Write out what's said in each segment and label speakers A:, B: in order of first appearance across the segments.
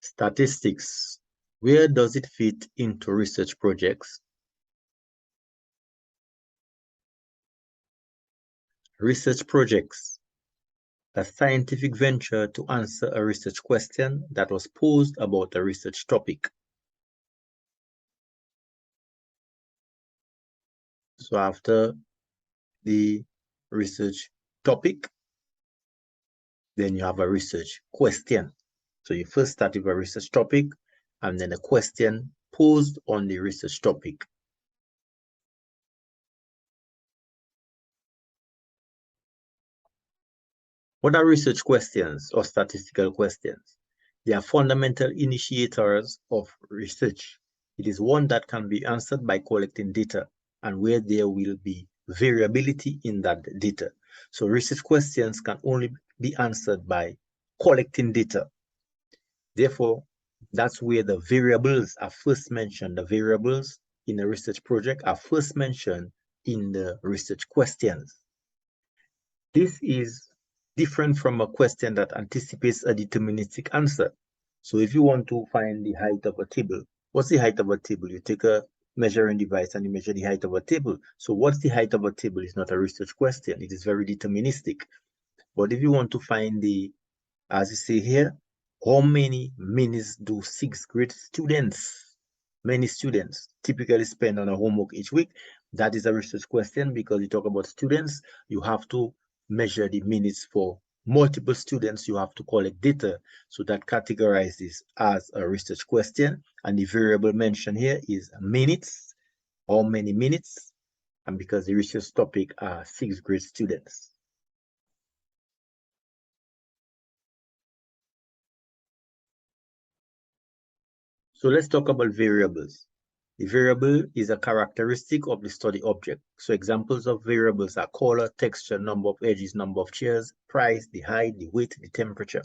A: Statistics. Where does it fit into research projects? Research projects. A scientific venture to answer a research question that was posed about a research topic. So after the research topic, then you have a research question. So you first start with a research topic and then a question posed on the research topic. What are research questions or statistical questions? They are fundamental initiators of research. It is one that can be answered by collecting data and where there will be variability in that data. So research questions can only be answered by collecting data. Therefore, that's where the variables are first mentioned. The variables in a research project are first mentioned in the research questions. This is different from a question that anticipates a deterministic answer. So if you want to find the height of a table, what's the height of a table? You take a measuring device and you measure the height of a table. So what's the height of a table is not a research question. It is very deterministic. But if you want to find the, as you say here, how many minutes do sixth grade students, many students, typically spend on a homework each week? That is a research question because you talk about students, you have to measure the minutes for multiple students, you have to collect data. So that categorizes as a research question. And the variable mentioned here is minutes, how many minutes, and because the research topic are sixth grade students. So let's talk about variables. The variable is a characteristic of the study object. So examples of variables are color, texture, number of edges, number of chairs, price, the height, the weight, the temperature.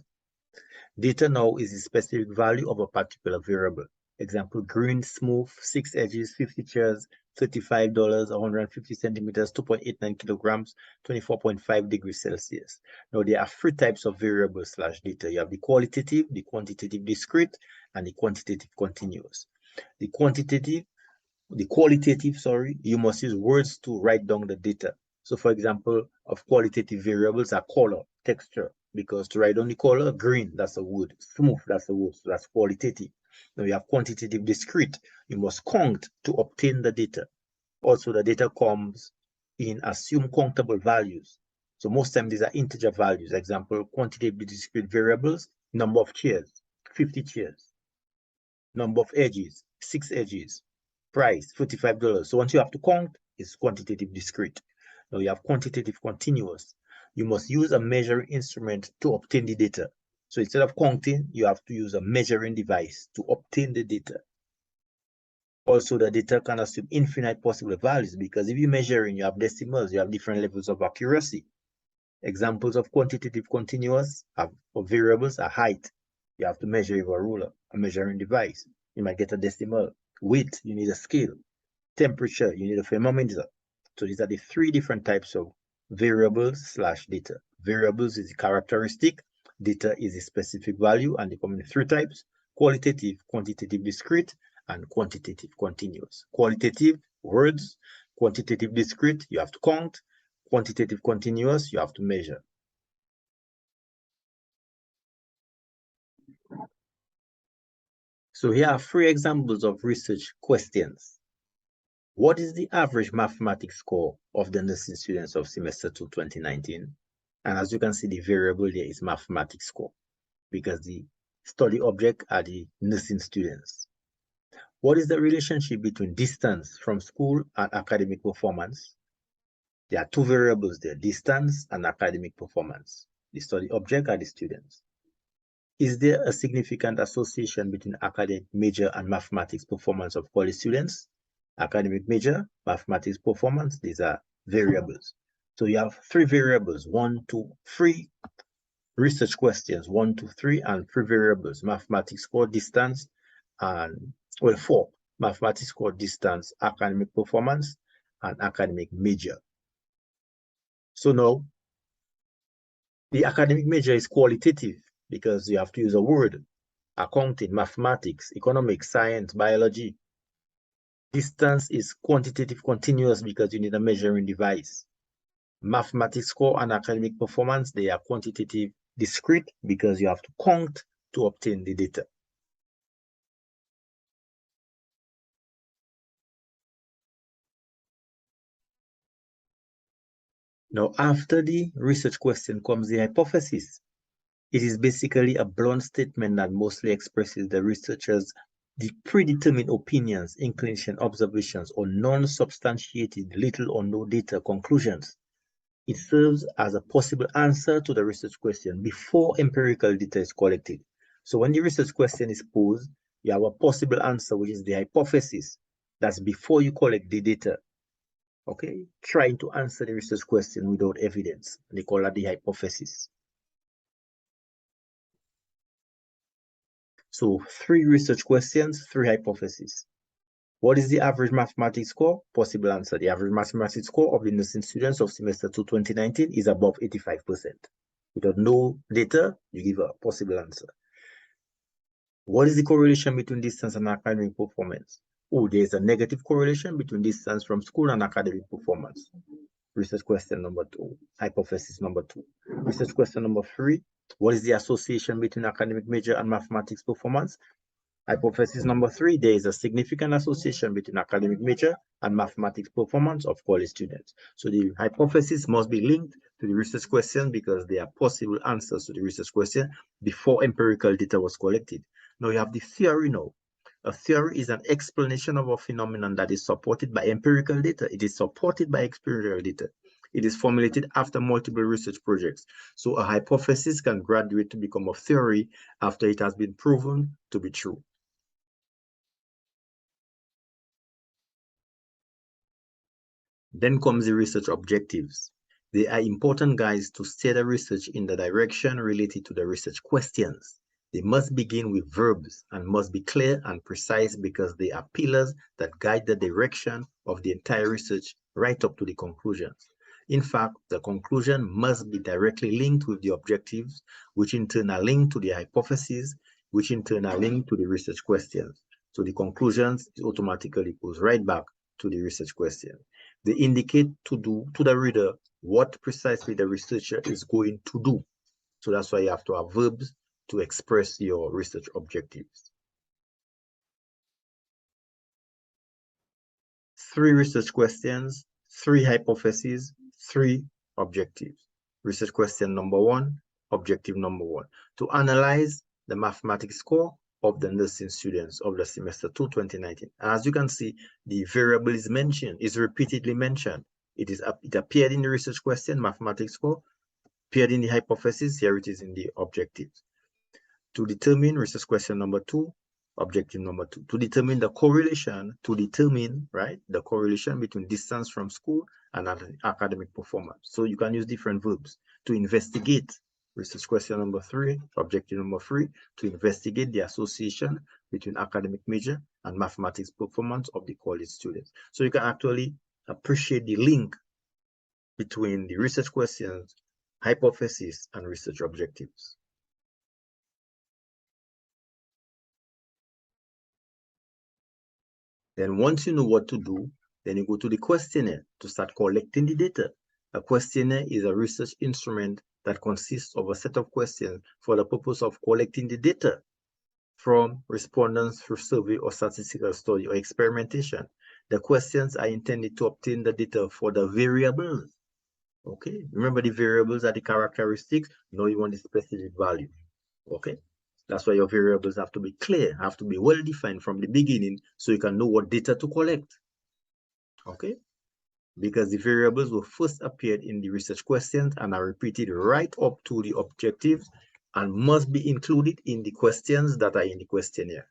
A: Data now is the specific value of a particular variable. Example, green, smooth, 6 edges, 50 chairs, $35, 150 centimeters, 2.89 kilograms, 24.5 degrees Celsius. Now there are 3 types of variables / data. You have the qualitative, the quantitative discrete, and the quantitative continuous. The qualitative, you must use words to write down the data. So for example, of qualitative variables are color, texture, because to write down the color, green, that's a word, smooth, that's a word, so that's qualitative. Now you have quantitative discrete, you must count to obtain the data. Also the data comes in assumed countable values. So most times these are integer values. Example, quantitative discrete variables, number of chairs, 50 chairs. Number of edges, 6 edges. Price, $45. So once you have to count, it's quantitative discrete. Now you have quantitative continuous. You must use a measuring instrument to obtain the data. So instead of counting, you have to use a measuring device to obtain the data. Also, the data can assume infinite possible values because if you're measuring, you have decimals, you have different levels of accuracy. Examples of quantitative continuous of variables are height. You have to measure with a ruler, a measuring device. You might get a decimal. Weight, you need a scale. Temperature, you need a thermometer. So these are the 3 different types of variables / data. Variables is the characteristic, data is a specific value, and they come in 3 types: qualitative, quantitative discrete, and quantitative continuous. Qualitative, words. Quantitative discrete, you have to count. Quantitative continuous, you have to measure. So here are 3 examples of research questions. What is the average mathematics score of the nursing students of semester 2, 2019? And as you can see, the variable there is mathematics score because the study object are the nursing students. What is the relationship between distance from school and academic performance? There are 2 variables there, distance and academic performance. The study object are the students. Is there a significant association between academic major and mathematics performance of college students? Academic major, mathematics performance, these are variables. So you have 3 variables, 1, 2, 3 research questions, 1, 2, 3, and 3 variables, mathematics score, distance, and 4, mathematics score, distance, academic performance, and academic major. So now, the academic major is qualitative because you have to use a word. accounting, mathematics, economics, science, biology. Distance is quantitative continuous because you need a measuring device. Mathematics score and academic performance, they are quantitative discrete because you have to count to obtain the data. Now, after the research question comes the hypothesis. It is basically a blunt statement that mostly expresses the researcher's predetermined opinions, inclination, observations, or non-substantiated, little or no data conclusions. It serves as a possible answer to the research question before empirical data is collected. So when the research question is posed, you have a possible answer, which is the hypothesis. That's before you collect the data. Okay, trying to answer the research question without evidence. They call that the hypothesis. So 3 research questions, 3 hypotheses. What is the average mathematics score? Possible answer. The average mathematics score of the nursing students of semester 2 2019 is above 85%. Without no data, you give a possible answer. What is the correlation between distance and academic performance? Oh, there's a negative correlation between distance from school and academic performance. Research question number 2. Hypothesis number 2. Research question number 3. What is the association between academic major and mathematics performance? Hypothesis number 3, there is a significant association between academic major and mathematics performance of college students. So the hypothesis must be linked to the research question because they are possible answers to the research question before empirical data was collected. Now you have the theory now. A theory is an explanation of a phenomenon that is supported by empirical data. It is supported by experiential data. It is formulated after multiple research projects. So a hypothesis can graduate to become a theory after it has been proven to be true. Then comes the research objectives. They are important guides to steer the research in the direction related to the research questions. They must begin with verbs and must be clear and precise because they are pillars that guide the direction of the entire research right up to the conclusions. In fact, the conclusion must be directly linked with the objectives, which in turn are linked to the hypotheses, which in turn are linked to the research questions. So the conclusions automatically goes right back to the research question. They indicate to the reader what precisely the researcher is going to do. So that's why you have to have verbs to express your research objectives. 3 research questions, 3 hypotheses, 3 objectives. Research question number 1, objective number 1. To analyze the mathematics score of the nursing students of the semester 2 2019. As you can see, the variable is mentioned, is repeatedly mentioned. It appeared in the research question, mathematics score, appeared in the hypothesis, here it is in the objectives. To determine research question number 2, objective number 2, to determine the correlation, the correlation between distance from school and academic performance. So you can use different verbs to investigate. Research question number 3, objective number 3, to investigate the association between academic major and mathematics performance of the college students. So you can actually appreciate the link between the research questions, hypothesis, and research objectives. Then once you know what to do, then you go to the questionnaire to start collecting the data. A questionnaire is a research instrument that consists of a set of questions for the purpose of collecting the data from respondents through survey or statistical study or experimentation. The questions are intended to obtain the data for the variables. Okay, remember the variables are the characteristics. Now you want the specific value. Okay, that's why your variables have to be clear, have to be well defined from the beginning so you can know what data to collect. Okay, because the variables will first appear in the research questions and are repeated right up to the objectives and must be included in the questions that are in the questionnaire.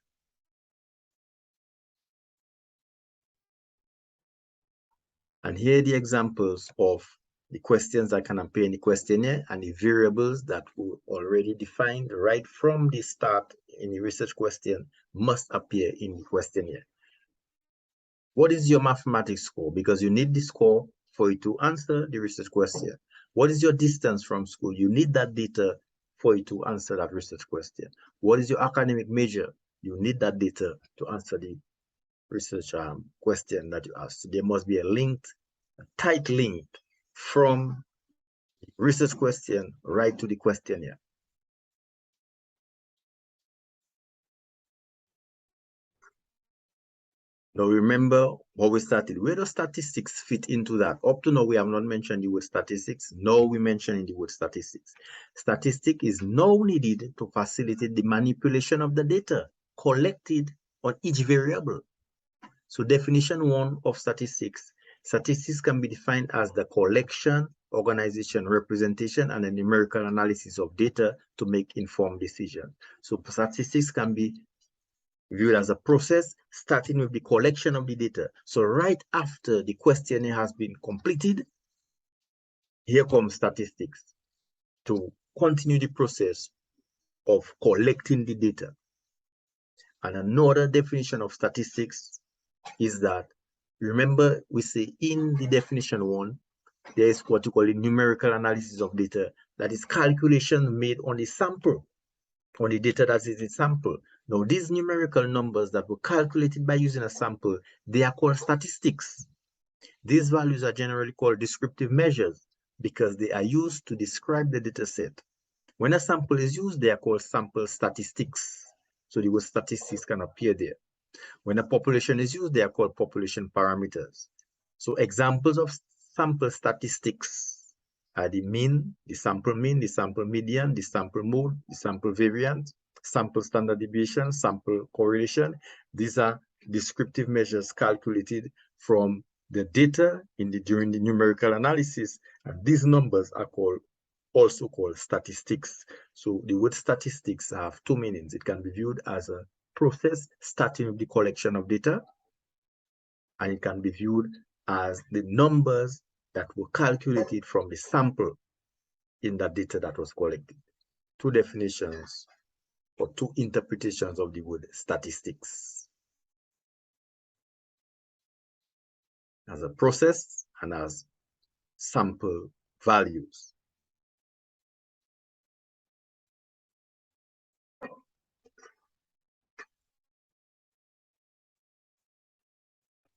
A: And here are the examples of the questions that can appear in the questionnaire and the variables that were already defined right from the start in the research question must appear in the questionnaire. What is your mathematics score? Because you need the score for you to answer the research question. What is your distance from school? You need that data for you to answer that research question. What is your academic major? You need that data to answer the research question that you asked. So there must be a tight link from research question right to the questionnaire. Now remember how we started. Where does statistics fit into that? Up to now, we have not mentioned the word statistics. Now we mentioning the word statistics. Statistic is now needed to facilitate the manipulation of the data collected on each variable. So definition 1 of statistics. Statistics can be defined as the collection, organization, representation, and a numerical analysis of data to make informed decisions. So statistics can be viewed as a process starting with the collection of the data. So right after the questionnaire has been completed, here comes statistics to continue the process of collecting the data. And another definition of statistics is that, remember, we say in the definition 1, there is what you call a numerical analysis of data, that is calculation made on the sample, on the data that is in sample. Now, these numerical numbers that were calculated by using a sample, they are called statistics. These values are generally called descriptive measures because they are used to describe the data set. When a sample is used, they are called sample statistics. So the word statistics can appear there. When a population is used, they are called population parameters. So examples of sample statistics are the mean, the sample median, the sample mode, the sample variance, sample standard deviation, sample correlation. These are descriptive measures calculated from the data during the numerical analysis, and these numbers are also called statistics. So the word statistics have two meanings. It can be viewed as a process starting with the collection of data, and it can be viewed as the numbers that were calculated from the sample in that data that was collected. Two definitions or two interpretations of the word statistics: as a process and as sample values.